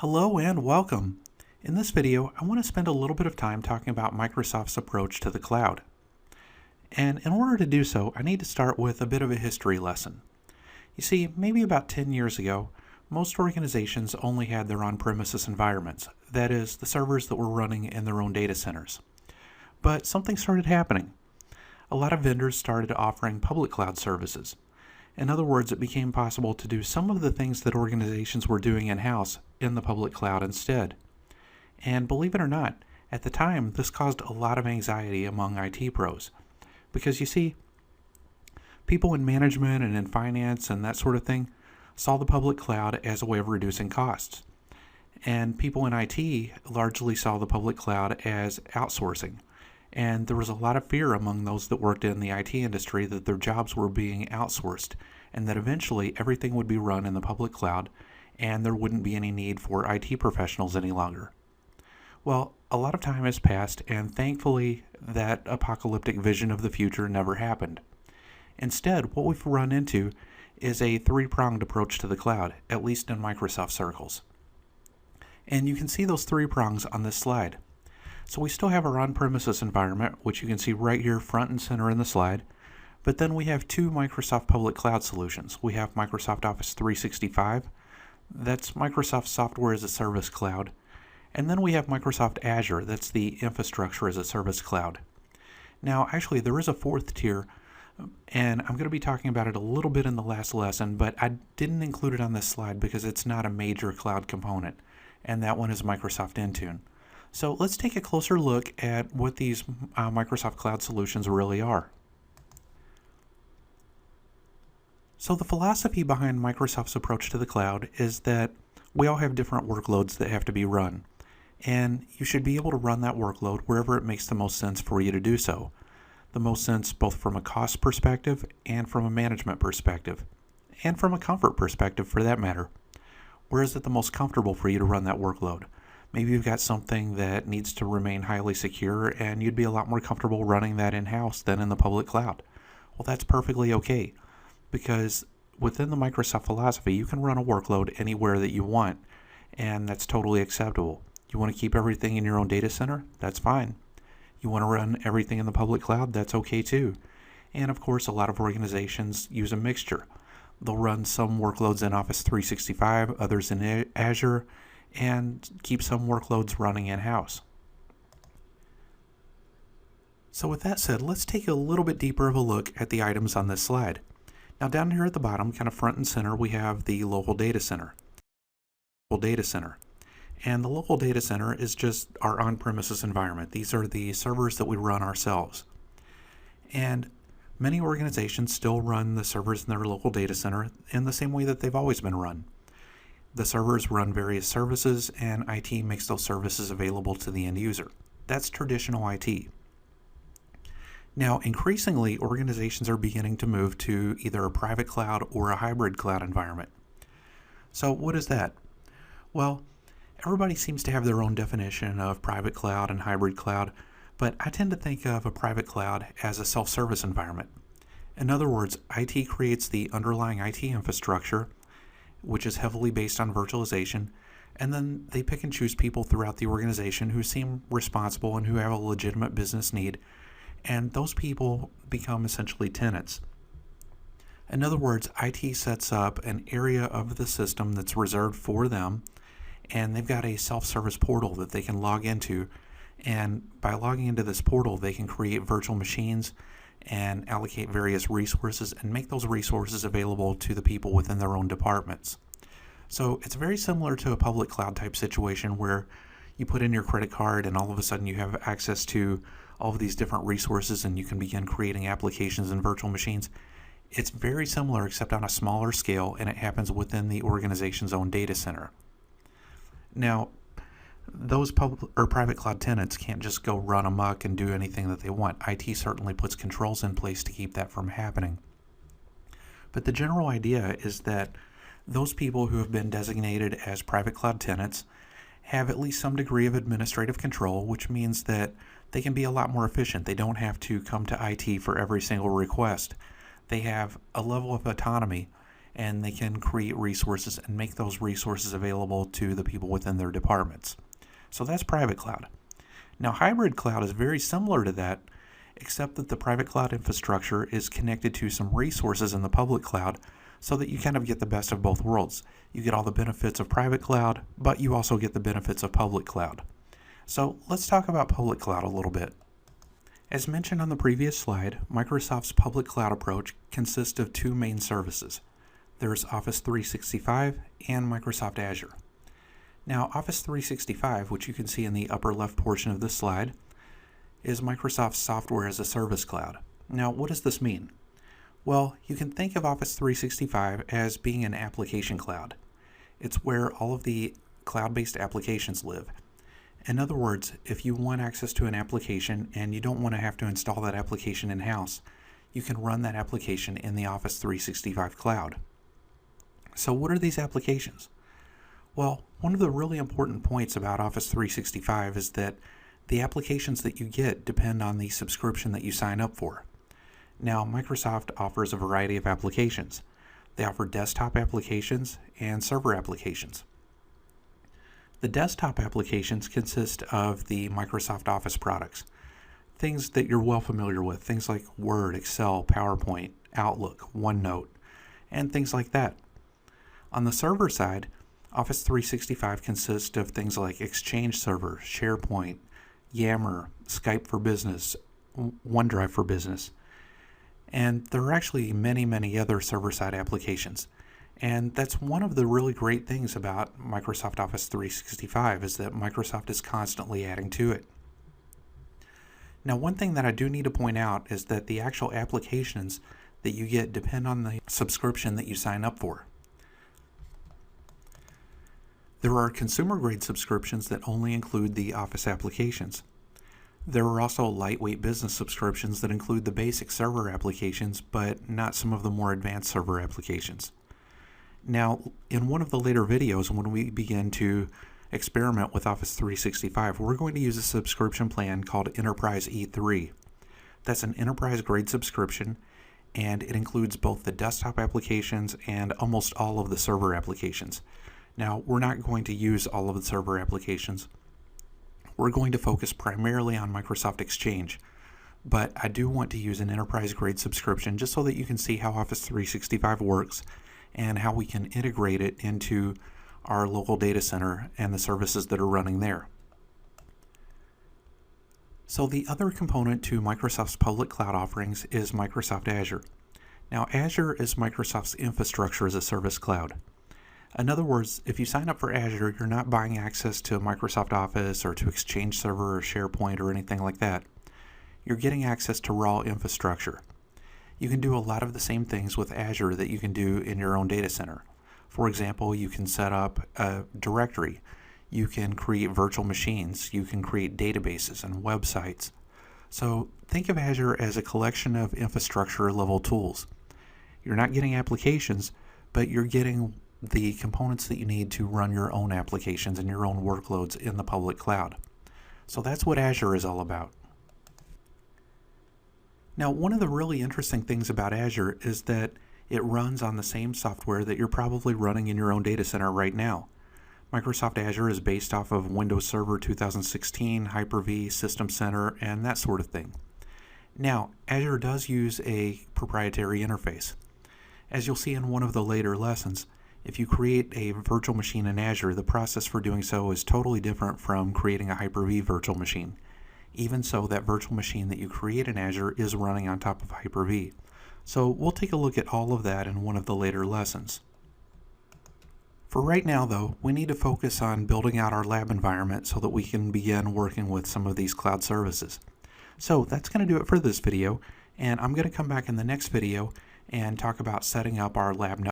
Hello and welcome. In this video, I want to spend a little bit of time talking about Microsoft's approach to the cloud. And in order to do so, I need to start with a bit of a history lesson. You see, maybe about 10 years ago, most organizations only had their on-premises environments, that is, the servers that were running in their own data centers. But something started happening. A lot of vendors started offering public cloud services. In other words, it became possible to do some of the things that organizations were doing in-house in the public cloud instead. And believe it or not, at the time, this caused a lot of anxiety among IT pros. Because you see, people in management and in finance and that sort of thing saw the public cloud as a way of reducing costs. And people in IT largely saw the public cloud as outsourcing. And there was a lot of fear among those that worked in the IT industry that their jobs were being outsourced and that eventually everything would be run in the public cloud and there wouldn't be any need for IT professionals any longer. Well, a lot of time has passed and thankfully that apocalyptic vision of the future never happened. Instead, what we've run into is a three-pronged approach to the cloud, at least in Microsoft circles. And you can see those three prongs on this slide. So we still have our on-premises environment, which you can see right here front and center in the slide, but then we have two Microsoft public cloud solutions. We have Microsoft Office 365, that's Microsoft Software as a Service Cloud, and then we have Microsoft Azure, that's the Infrastructure as a Service Cloud. Now actually there is a fourth tier, and I'm going to be talking about it a little bit in the last lesson, but I didn't include it on this slide because it's not a major cloud component, and that one is Microsoft Intune. So let's take a closer look at what these Microsoft Cloud solutions really are. So the philosophy behind Microsoft's approach to the cloud is that we all have different workloads that have to be run. And you should be able to run that workload wherever it makes the most sense for you to do so. The most sense both from a cost perspective and from a management perspective, and from a comfort perspective for that matter. Where is it the most comfortable for you to run that workload? Maybe you've got something that needs to remain highly secure and you'd be a lot more comfortable running that in-house than in the public cloud. Well, that's perfectly okay because within the Microsoft philosophy, you can run a workload anywhere that you want and that's totally acceptable. You want to keep everything in your own data center? That's fine. You want to run everything in the public cloud? That's okay too. And of course, a lot of organizations use a mixture. They'll run some workloads in Office 365, others in Azure, and keep some workloads running in-house. So with that said, let's take a little bit deeper of a look at the items on this slide. Now down here at the bottom, kind of front and center, we have the local data center. And the local data center is just our on-premises environment. These are the servers that we run ourselves. And many organizations still run the servers in their local data center in the same way that they've always been run. The servers run various services and IT makes those services available to the end user. That's traditional IT. Now, increasingly, organizations are beginning to move to either a private cloud or a hybrid cloud environment. So what is that? Well, everybody seems to have their own definition of private cloud and hybrid cloud, but I tend to think of a private cloud as a self-service environment. In other words, IT creates the underlying IT infrastructure, which is heavily based on virtualization, and then they pick and choose people throughout the organization who seem responsible and who have a legitimate business need, and those people become essentially tenants. In other words, IT sets up an area of the system that's reserved for them, and they've got a self-service portal that they can log into, and by logging into this portal, they can create virtual machines and allocate various resources and make those resources available to the people within their own departments. So it's very similar to a public cloud type situation where you put in your credit card and all of a sudden you have access to all of these different resources and you can begin creating applications and virtual machines. It's very similar except on a smaller scale, and it happens within the organization's own data center. Now, those public or private cloud tenants can't just go run amok and do anything that they want. IT certainly puts controls in place to keep that from happening. But the general idea is that those people who have been designated as private cloud tenants have at least some degree of administrative control, which means that they can be a lot more efficient. They don't have to come to IT for every single request. They have a level of autonomy and they can create resources and make those resources available to the people within their departments. So that's private cloud. Now, hybrid cloud is very similar to that, except that the private cloud infrastructure is connected to some resources in the public cloud so that you kind of get the best of both worlds. You get all the benefits of private cloud, but you also get the benefits of public cloud. So let's talk about public cloud a little bit. As mentioned on the previous slide, Microsoft's public cloud approach consists of two main services. There's Office 365 and Microsoft Azure. Now, Office 365, which you can see in the upper left portion of this slide, is Microsoft's software as a service cloud. Now, what does this mean? Well, you can think of Office 365 as being an application cloud. It's where all of the cloud-based applications live. In other words, if you want access to an application and you don't want to have to install that application in-house, you can run that application in the Office 365 cloud. So what are these applications? Well, one of the really important points about Office 365 is that the applications that you get depend on the subscription that you sign up for. Now, Microsoft offers a variety of applications. They offer desktop applications and server applications. The desktop applications consist of the Microsoft Office products, things that you're well familiar with, things like Word, Excel, PowerPoint, Outlook, OneNote, and things like that. On the server side, Office 365 consists of things like Exchange Server, SharePoint, Yammer, Skype for Business, OneDrive for Business. And there are actually many other server-side applications. And that's one of the really great things about Microsoft Office 365 is that Microsoft is constantly adding to it. Now, one thing that I do need to point out is that the actual applications that you get depend on the subscription that you sign up for. There are consumer-grade subscriptions that only include the Office applications. There are also lightweight business subscriptions that include the basic server applications, but not some of the more advanced server applications. Now, in one of the later videos, when we begin to experiment with Office 365, we're going to use a subscription plan called Enterprise E3. That's an enterprise-grade subscription, and it includes both the desktop applications and almost all of the server applications. Now, we're not going to use all of the server applications. We're going to focus primarily on Microsoft Exchange, but I do want to use an enterprise-grade subscription just so that you can see how Office 365 works and how we can integrate it into our local data center and the services that are running there. So the other component to Microsoft's public cloud offerings is Microsoft Azure. Now, Azure is Microsoft's infrastructure as a service cloud. In other words, if you sign up for Azure, you're not buying access to Microsoft Office or to Exchange Server or SharePoint or anything like that. You're getting access to raw infrastructure. You can do a lot of the same things with Azure that you can do in your own data center. For example, you can set up a directory. You can create virtual machines. You can create databases and websites. So think of Azure as a collection of infrastructure level tools. You're not getting applications, but you're getting the components that you need to run your own applications and your own workloads in the public cloud. So that's what Azure is all about. Now, one of the really interesting things about Azure is that it runs on the same software that you're probably running in your own data center right now. Microsoft Azure is based off of Windows Server 2016, Hyper-V, System Center, and that sort of thing. Now, Azure does use a proprietary interface. As you'll see in one of the later lessons, if you create a virtual machine in Azure, the process for doing so is totally different from creating a Hyper-V virtual machine. Even so, that virtual machine that you create in Azure is running on top of Hyper-V. So we'll take a look at all of that in one of the later lessons. For right now, though, we need to focus on building out our lab environment so that we can begin working with some of these cloud services. So that's going to do it for this video, and I'm going to come back in the next video and talk about setting up our lab network.